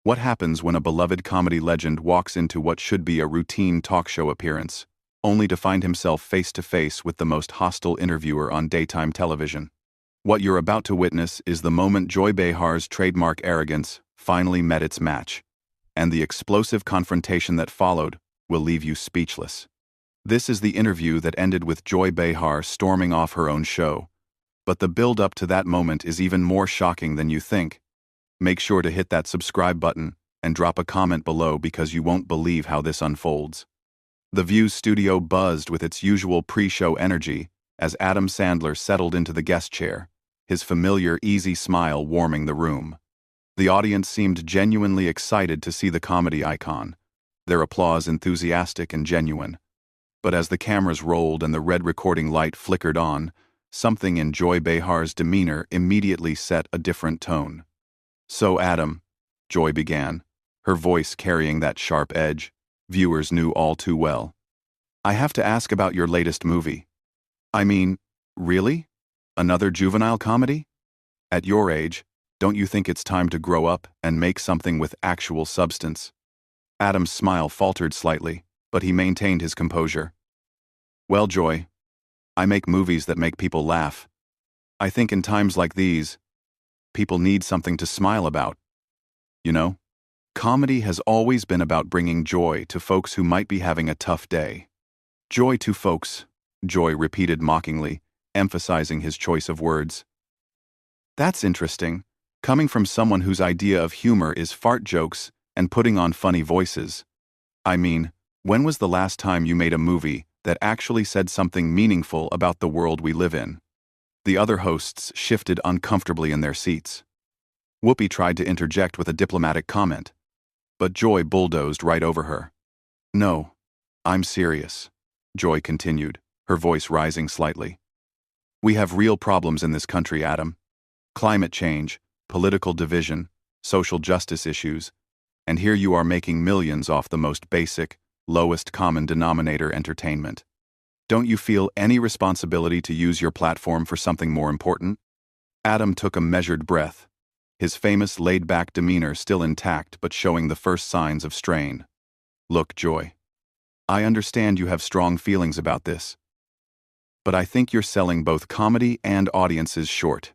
What happens when a beloved comedy legend walks into what should be a routine talk show appearance, only to find himself face to face with the most hostile interviewer on daytime television? What you're about to witness is the moment Joy Behar's trademark arrogance finally met its match, and the explosive confrontation that followed will leave you speechless. This is the interview that ended with Joy Behar storming off her own show, but the build-up to that moment is even more shocking than you think. Make sure to hit that subscribe button and drop a comment below because you won't believe how this unfolds. The View's studio buzzed with its usual pre-show energy as Adam Sandler settled into the guest chair, his familiar easy smile warming the room. The audience seemed genuinely excited to see the comedy icon, their applause enthusiastic and genuine. But as the cameras rolled and the red recording light flickered on, something in Joy Behar's demeanor immediately set a different tone. "So Adam," Joy began, her voice carrying that sharp edge viewers knew all too well, "I have to ask about your latest movie. I mean, really? Another juvenile comedy? At your age, don't you think it's time to grow up and make something with actual substance?" Adam's smile faltered slightly, but he maintained his composure. "Well, Joy, I make movies that make people laugh. I think in times like these, people need something to smile about. You know, comedy has always been about bringing joy to folks who might be having a tough day." "Joy to folks," Joy repeated mockingly, emphasizing his choice of words. "That's interesting, coming from someone whose idea of humor is fart jokes and putting on funny voices. I mean, when was the last time you made a movie that actually said something meaningful about the world we live in?" The other hosts shifted uncomfortably in their seats. Whoopi tried to interject with a diplomatic comment, but Joy bulldozed right over her. "No, I'm serious," Joy continued, her voice rising slightly. "We have real problems in this country, Adam. Climate change, political division, social justice issues, and here you are making millions off the most basic, lowest common denominator entertainment. Don't you feel any responsibility to use your platform for something more important?" Adam took a measured breath, his famous laid-back demeanor still intact but showing the first signs of strain. "Look, Joy, I understand you have strong feelings about this, but I think you're selling both comedy and audiences short.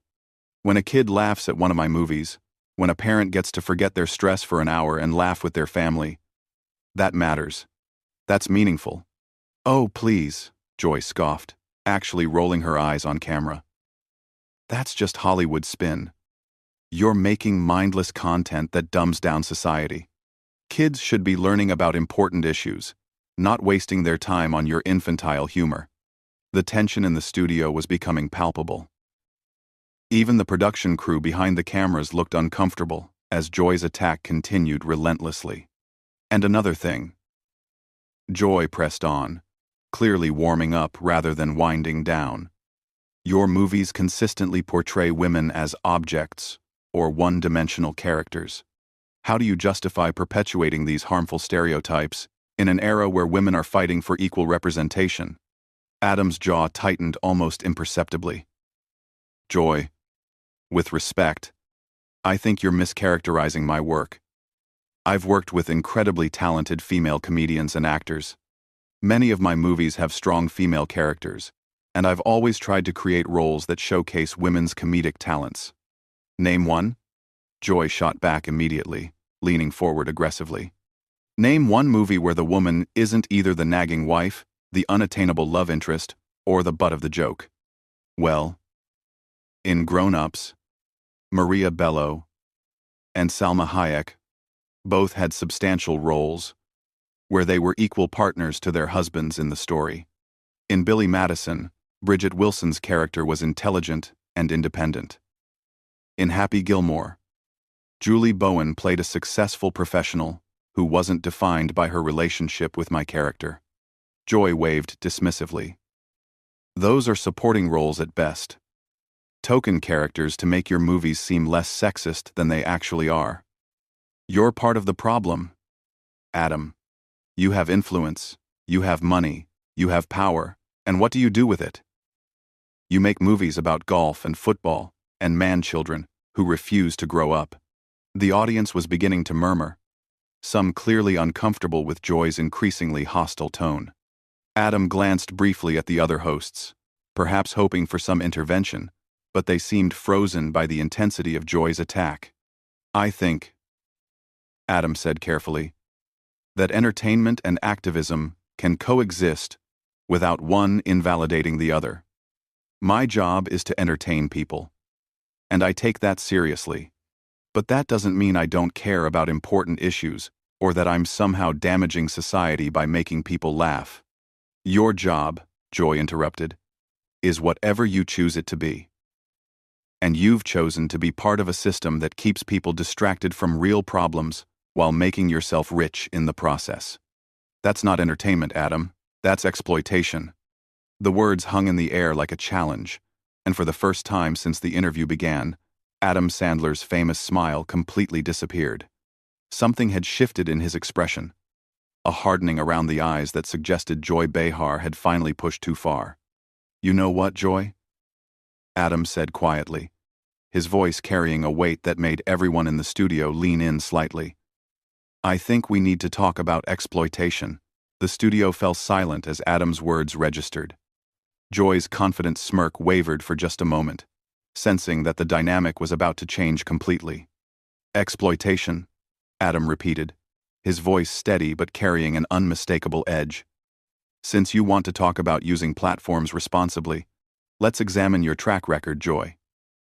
When a kid laughs at one of my movies, when a parent gets to forget their stress for an hour and laugh with their family, that matters. That's meaningful." "Oh, please," Joy scoffed, actually rolling her eyes on camera. "That's just Hollywood spin. You're making mindless content that dumbs down society. Kids should be learning about important issues, not wasting their time on your infantile humor." The tension in the studio was becoming palpable. Even the production crew behind the cameras looked uncomfortable as Joy's attack continued relentlessly. "And another thing," Joy pressed on, clearly warming up rather than winding down. "Your movies consistently portray women as objects or one-dimensional characters. How do you justify perpetuating these harmful stereotypes in an era where women are fighting for equal representation?" Adam's jaw tightened almost imperceptibly. "Joy, with respect, I think you're mischaracterizing my work. I've worked with incredibly talented female comedians and actors. Many of my movies have strong female characters, and I've always tried to create roles that showcase women's comedic talents. Name one?" Joy shot back immediately, leaning forward aggressively. "Name one movie where the woman isn't either the nagging wife, the unattainable love interest, or the butt of the joke." "Well, in Grown Ups, Maria Bello and Salma Hayek both had substantial roles where they were equal partners to their husbands in the story. In Billy Madison, Bridget Wilson's character was intelligent and independent. In Happy Gilmore, Julie Bowen played a successful professional who wasn't defined by her relationship with my character." Joy waved dismissively. "Those are supporting roles at best. Token characters to make your movies seem less sexist than they actually are. You're part of the problem, Adam. You have influence, you have money, you have power, and what do you do with it? You make movies about golf and football and man-children who refuse to grow up. The audience was beginning to murmur, some clearly uncomfortable with Joy's increasingly hostile tone. Adam glanced briefly at the other hosts, perhaps hoping for some intervention, but they seemed frozen by the intensity of Joy's attack. "I think," Adam said carefully, "that entertainment and activism can coexist without one invalidating the other. My job is to entertain people, and I take that seriously. But that doesn't mean I don't care about important issues or that I'm somehow damaging society by making people laugh." "Your job," Joy interrupted, "is whatever you choose it to be. And you've chosen to be part of a system that keeps people distracted from real problems while making yourself rich in the process. That's not entertainment, Adam. That's exploitation." The words hung in the air like a challenge, and for the first time since the interview began, Adam Sandler's famous smile completely disappeared. Something had shifted in his expression, a hardening around the eyes that suggested Joy Behar had finally pushed too far. "You know what, Joy?" Adam said quietly, his voice carrying a weight that made everyone in the studio lean in slightly. "I think we need to talk about exploitation." The studio fell silent as Adam's words registered. Joy's confident smirk wavered for just a moment, sensing that the dynamic was about to change completely. "Exploitation," Adam repeated, his voice steady but carrying an unmistakable edge. "Since you want to talk about using platforms responsibly, let's examine your track record, Joy.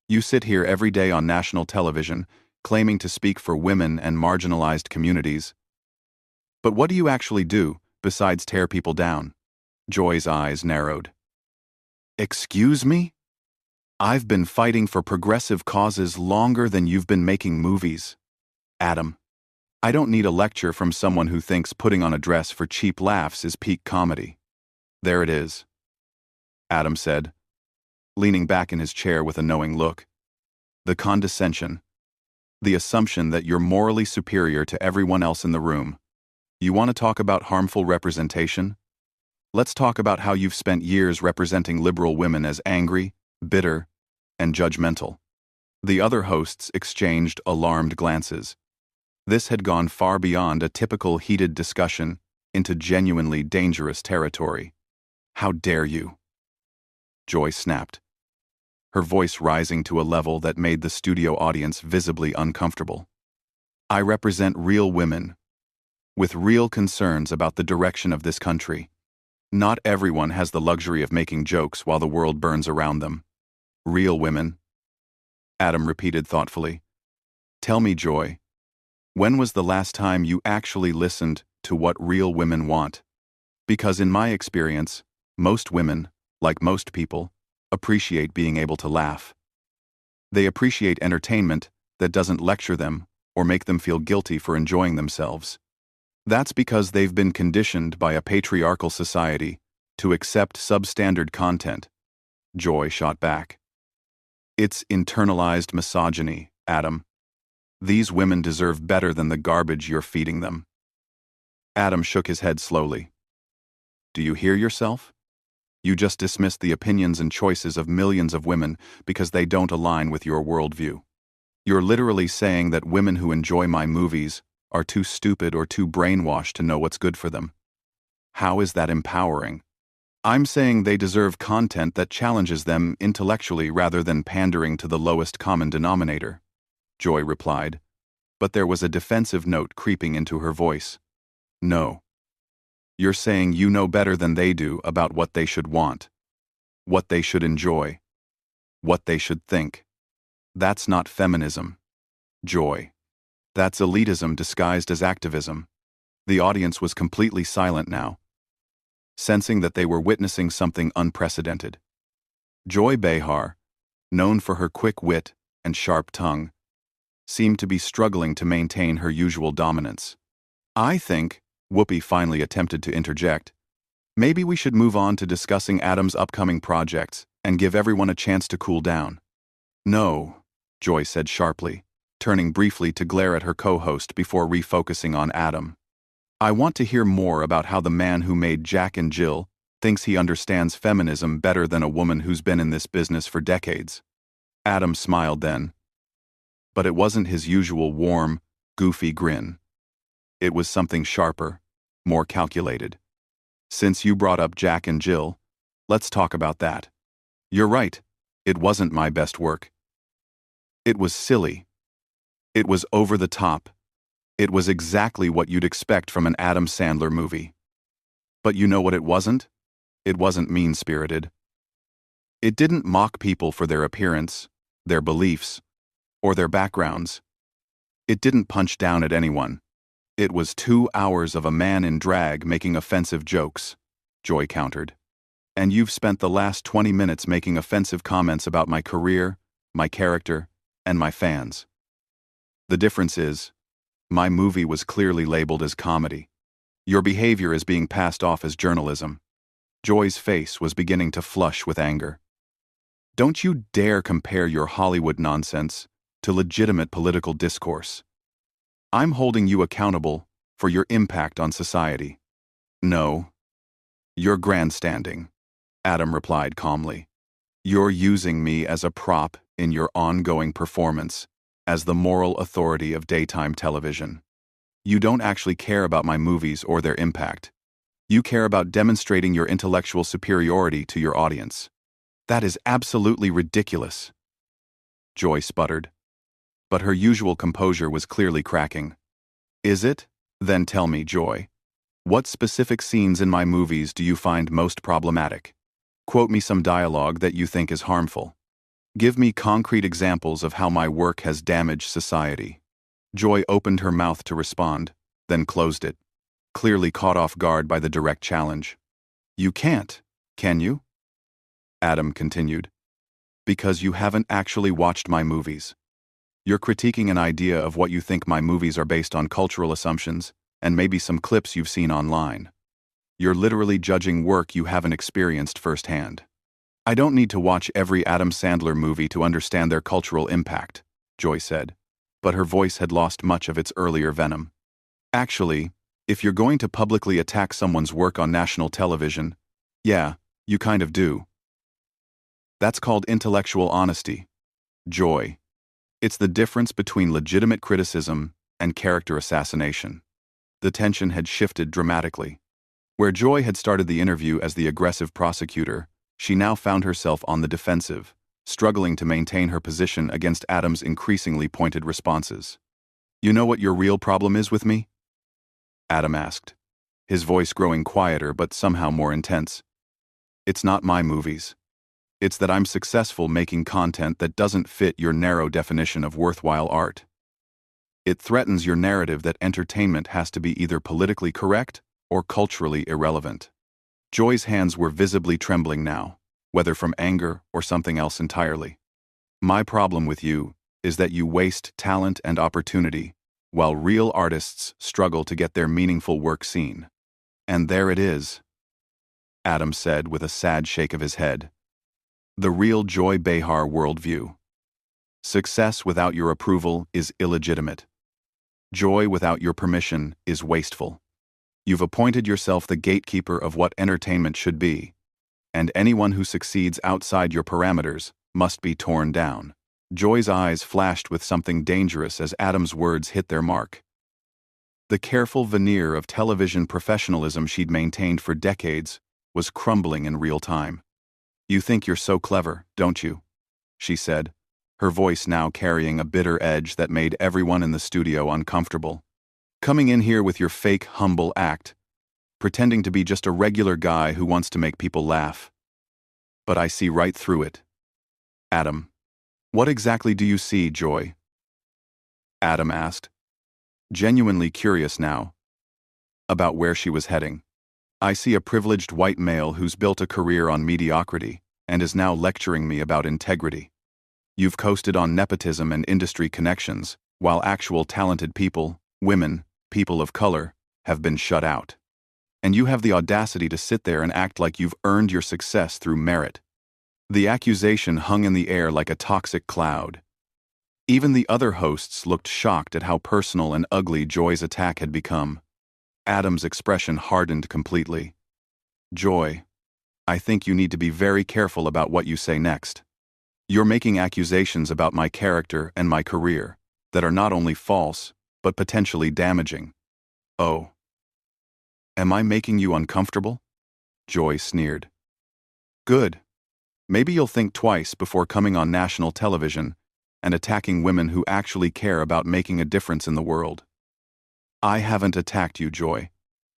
You sit here every day on national television, claiming to speak for women and marginalized communities. But what do you actually do, besides tear people down?" Joy's eyes narrowed. "Excuse me? I've been fighting for progressive causes longer than you've been making movies. Adam, I don't need a lecture from someone who thinks putting on a dress for cheap laughs is peak comedy." "There it is," Adam said, leaning back in his chair with a knowing look. "The condescension. The assumption that you're morally superior to everyone else in the room. You want to talk about harmful representation? Let's talk about how you've spent years representing liberal women as angry, bitter, and judgmental." The other hosts exchanged alarmed glances. This had gone far beyond a typical heated discussion into genuinely dangerous territory. "How dare you?" Joy snapped, her voice rising to a level that made the studio audience visibly uncomfortable. "I represent real women, with real concerns about the direction of this country. Not everyone has the luxury of making jokes while the world burns around them. Real women," Adam repeated thoughtfully. "Tell me, Joy, when was the last time you actually listened to what real women want? Because in my experience, most women, like most people, appreciate being able to laugh. They appreciate entertainment that doesn't lecture them or make them feel guilty for enjoying themselves. That's because they've been conditioned by a patriarchal society to accept substandard content." Joy shot back. "It's internalized misogyny, Adam. These women deserve better than the garbage you're feeding them." Adam shook his head slowly. "Do you hear yourself? You just dismissed the opinions and choices of millions of women because they don't align with your worldview. You're literally saying that women who enjoy my movies are too stupid or too brainwashed to know what's good for them. How is that empowering? I'm saying they deserve content that challenges them intellectually rather than pandering to the lowest common denominator," Joy replied, but there was a defensive note creeping into her voice. "No. You're saying you know better than they do about what they should want, what they should enjoy, what they should think. That's not feminism, Joy. That's elitism disguised as activism." The audience was completely silent now, sensing that they were witnessing something unprecedented. Joy Behar, known for her quick wit and sharp tongue, seemed to be struggling to maintain her usual dominance. "I think," Whoopi finally attempted to interject, "maybe we should move on to discussing Adam's upcoming projects and give everyone a chance to cool down." "No," Joy said sharply, turning briefly to glare at her co-host before refocusing on Adam. "I want to hear more about how the man who made Jack and Jill thinks he understands feminism better than a woman who's been in this business for decades." Adam smiled then. But it wasn't his usual warm, goofy grin. It was something sharper, more calculated. Since you brought up Jack and Jill, let's talk about that. You're right, it wasn't my best work. It was silly. It was over the top. It was exactly what you'd expect from an Adam Sandler movie. But you know what it wasn't? It wasn't mean-spirited. It didn't mock people for their appearance, their beliefs, or their backgrounds. It didn't punch down at anyone. It was 2 hours of a man in drag making offensive jokes, Joy countered. And you've spent the last 20 minutes making offensive comments about my career, my character, and my fans. The difference is, my movie was clearly labeled as comedy. Your behavior is being passed off as journalism. Joy's face was beginning to flush with anger. Don't you dare compare your Hollywood nonsense to legitimate political discourse. I'm holding you accountable for your impact on society. No. You're grandstanding, Adam replied calmly. You're using me as a prop in your ongoing performance as the moral authority of daytime television. You don't actually care about my movies or their impact. You care about demonstrating your intellectual superiority to your audience. That is absolutely ridiculous. Joy sputtered. But her usual composure was clearly cracking. Is it? Then tell me, Joy. What specific scenes in my movies do you find most problematic? Quote me some dialogue that you think is harmful. Give me concrete examples of how my work has damaged society. Joy opened her mouth to respond, then closed it, clearly caught off guard by the direct challenge. You can't, can you? Adam continued. Because you haven't actually watched my movies. You're critiquing an idea of what you think my movies are based on cultural assumptions, and maybe some clips you've seen online. You're literally judging work you haven't experienced firsthand. I don't need to watch every Adam Sandler movie to understand their cultural impact, Joy said, but her voice had lost much of its earlier venom. Actually, if you're going to publicly attack someone's work on national television, yeah, you kind of do. That's called intellectual honesty. Joy. It's the difference between legitimate criticism and character assassination. The tension had shifted dramatically. Where Joy had started the interview as the aggressive prosecutor, she now found herself on the defensive, struggling to maintain her position against Adam's increasingly pointed responses. You know what your real problem is with me? Adam asked, his voice growing quieter but somehow more intense. It's not my movies. It's that I'm successful making content that doesn't fit your narrow definition of worthwhile art. It threatens your narrative that entertainment has to be either politically correct or culturally irrelevant. Joy's hands were visibly trembling now, whether from anger or something else entirely. My problem with you is that you waste talent and opportunity while real artists struggle to get their meaningful work seen. And there it is, Adam said with a sad shake of his head. The real Joy Behar worldview. Success without your approval is illegitimate. Joy without your permission is wasteful. You've appointed yourself the gatekeeper of what entertainment should be, and anyone who succeeds outside your parameters must be torn down. Joy's eyes flashed with something dangerous as Adam's words hit their mark. The careful veneer of television professionalism she'd maintained for decades was crumbling in real time. You think you're so clever, don't you? She said, her voice now carrying a bitter edge that made everyone in the studio uncomfortable. Coming in here with your fake, humble act, pretending to be just a regular guy who wants to make people laugh. But I see right through it. Adam, what exactly do you see, Joy? Adam asked, genuinely curious now about where she was heading. I see a privileged white male who's built a career on mediocrity and is now lecturing me about integrity. You've coasted on nepotism and industry connections, while actual talented people, women, people of color, have been shut out. And you have the audacity to sit there and act like you've earned your success through merit. The accusation hung in the air like a toxic cloud. Even the other hosts looked shocked at how personal and ugly Joy's attack had become. Adam's expression hardened completely. Joy, I think you need to be very careful about what you say next. You're making accusations about my character and my career, that are not only false, but potentially damaging. Oh. Am I making you uncomfortable? Joy sneered. Good. Maybe you'll think twice before coming on national television and attacking women who actually care about making a difference in the world. I haven't attacked you, Joy.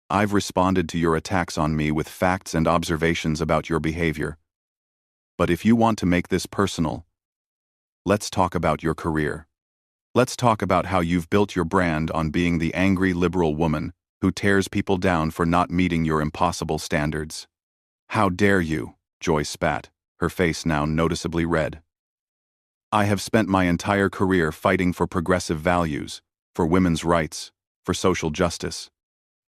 I've responded to your attacks on me with facts and observations about your behavior. But if you want to make this personal, let's talk about your career. Let's talk about how you've built your brand on being the angry liberal woman who tears people down for not meeting your impossible standards. How dare you, Joy spat, her face now noticeably red. I have spent my entire career fighting for progressive values, for women's rights, for social justice.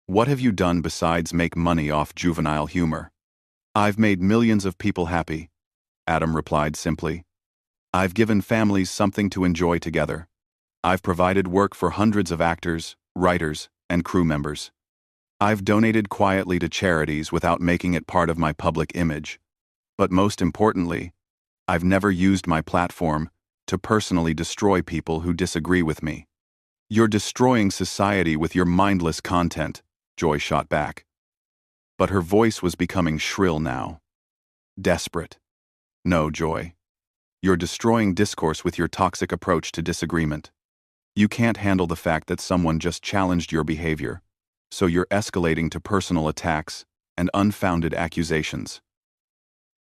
What have you done besides make money off juvenile humor? I've made millions of people happy, Adam replied simply. I've given families something to enjoy together. I've provided work for hundreds of actors, writers, and crew members. I've donated quietly to charities without making it part of my public image. But most importantly, I've never used my platform to personally destroy people who disagree with me. You're destroying society with your mindless content, Joy shot back. But her voice was becoming shrill now. Desperate. No, Joy. You're destroying discourse with your toxic approach to disagreement. You can't handle the fact that someone just challenged your behavior, so you're escalating to personal attacks and unfounded accusations.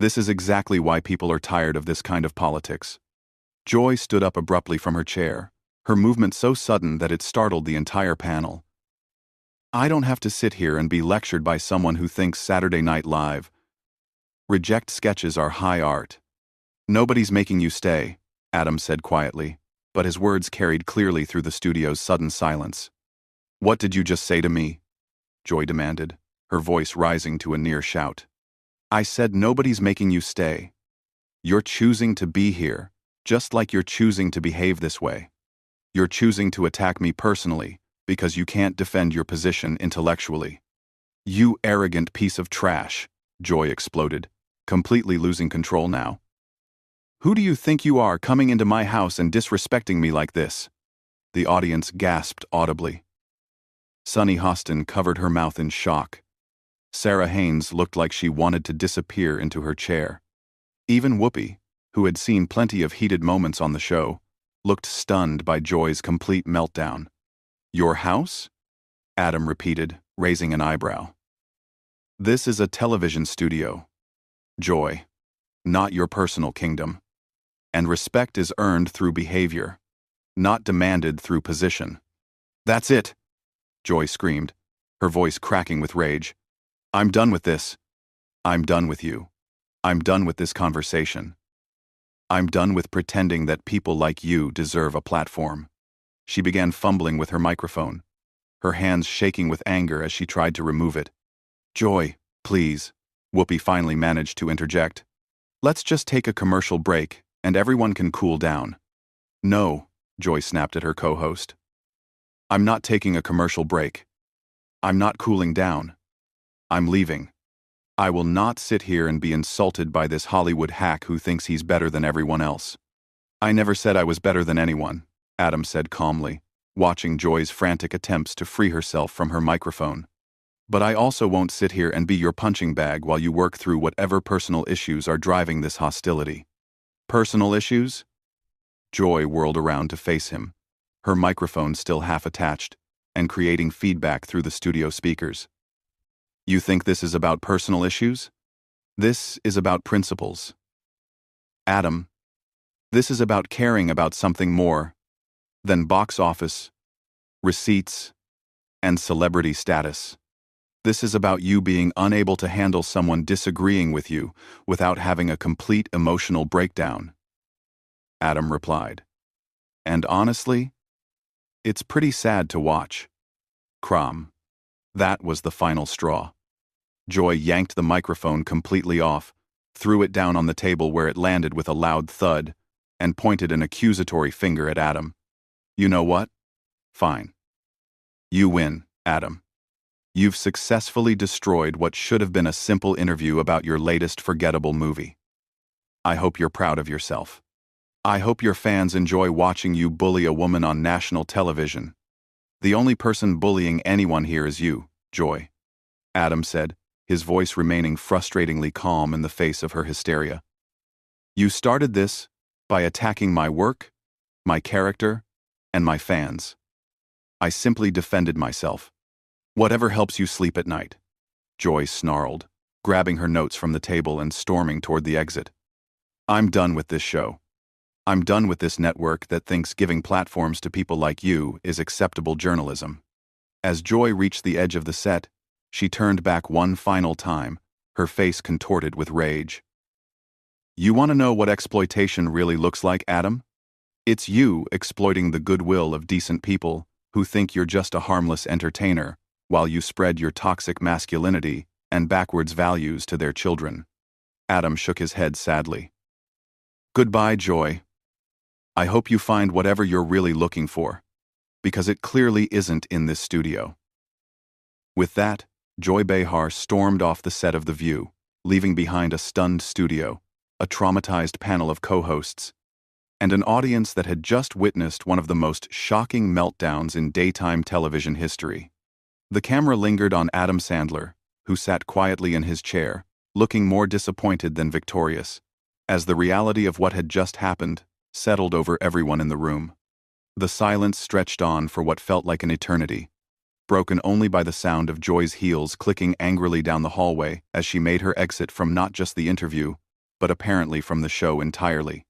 This is exactly why people are tired of this kind of politics. Joy stood up abruptly from her chair, her movement so sudden that it startled the entire panel. I don't have to sit here and be lectured by someone who thinks Saturday Night Live reject sketches are high art. Nobody's making you stay, Adam said quietly, but his words carried clearly through the studio's sudden silence. What did you just say to me? Joy demanded, her voice rising to a near shout. I said nobody's making you stay. You're choosing to be here, just like you're choosing to behave this way. You're choosing to attack me personally, because you can't defend your position intellectually. You arrogant piece of trash, Joy exploded, completely losing control now. Who do you think you are coming into my house and disrespecting me like this? The audience gasped audibly. Sunny Hostin covered her mouth in shock. Sarah Haynes looked like she wanted to disappear into her chair. Even Whoopi, who had seen plenty of heated moments on the show, looked stunned by Joy's complete meltdown. Your house? Adam repeated, raising an eyebrow. This is a television studio, Joy, not your personal kingdom. And respect is earned through behavior, not demanded through position. That's it, Joy screamed, her voice cracking with rage. I'm done with this. I'm done with you. I'm done with this conversation. I'm done with pretending that people like you deserve a platform. She began fumbling with her microphone, her hands shaking with anger as she tried to remove it. Joy, please, Whoopi finally managed to interject. Let's just take a commercial break, and everyone can cool down. No, Joy snapped at her co-host. I'm not taking a commercial break. I'm not cooling down. I'm leaving. I will not sit here and be insulted by this Hollywood hack who thinks he's better than everyone else. I never said I was better than anyone, Adam said calmly, watching Joy's frantic attempts to free herself from her microphone. But I also won't sit here and be your punching bag while you work through whatever personal issues are driving this hostility. Personal issues? Joy whirled around to face him, her microphone still half attached, and creating feedback through the studio speakers. You think this is about personal issues? This is about principles. Adam, this is about caring about something more than box office, receipts, and celebrity status. This is about you being unable to handle someone disagreeing with you without having a complete emotional breakdown. Adam replied. And honestly, it's pretty sad to watch. Crom. That was the final straw. Joy yanked the microphone completely off, threw it down on the table where it landed with a loud thud, and pointed an accusatory finger at Adam. You know what? Fine. You win, Adam. You've successfully destroyed what should have been a simple interview about your latest forgettable movie. I hope you're proud of yourself. I hope your fans enjoy watching you bully a woman on national television. The only person bullying anyone here is you, Joy," Adam said, his voice remaining frustratingly calm in the face of her hysteria. "You started this by attacking my work, my character, and my fans. I simply defended myself. Whatever helps you sleep at night," Joy snarled, grabbing her notes from the table and storming toward the exit. "I'm done with this show. I'm done with this network that thinks giving platforms to people like you is acceptable journalism." As Joy reached the edge of the set, she turned back one final time, her face contorted with rage. "You want to know what exploitation really looks like, Adam? It's you exploiting the goodwill of decent people who think you're just a harmless entertainer while you spread your toxic masculinity and backwards values to their children." Adam shook his head sadly. "Goodbye, Joy. I hope you find whatever you're really looking for, because it clearly isn't in this studio." With that, Joy Behar stormed off the set of The View, leaving behind a stunned studio, a traumatized panel of co-hosts, and an audience that had just witnessed one of the most shocking meltdowns in daytime television history. The camera lingered on Adam Sandler, who sat quietly in his chair, looking more disappointed than victorious, as the reality of what had just happened settled over everyone in the room. The silence stretched on for what felt like an eternity, broken only by the sound of Joy's heels clicking angrily down the hallway as she made her exit from not just the interview, but apparently from the show entirely.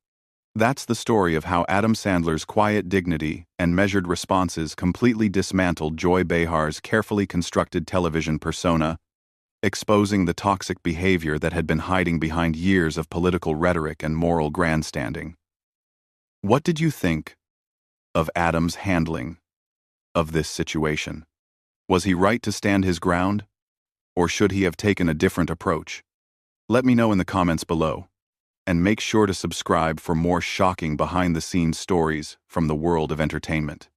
That's the story of how Adam Sandler's quiet dignity and measured responses completely dismantled Joy Behar's carefully constructed television persona, exposing the toxic behavior that had been hiding behind years of political rhetoric and moral grandstanding. What did you think of Adam's handling of this situation? Was he right to stand his ground, or should he have taken a different approach? Let me know in the comments below, and make sure to subscribe for more shocking behind-the-scenes stories from the world of entertainment.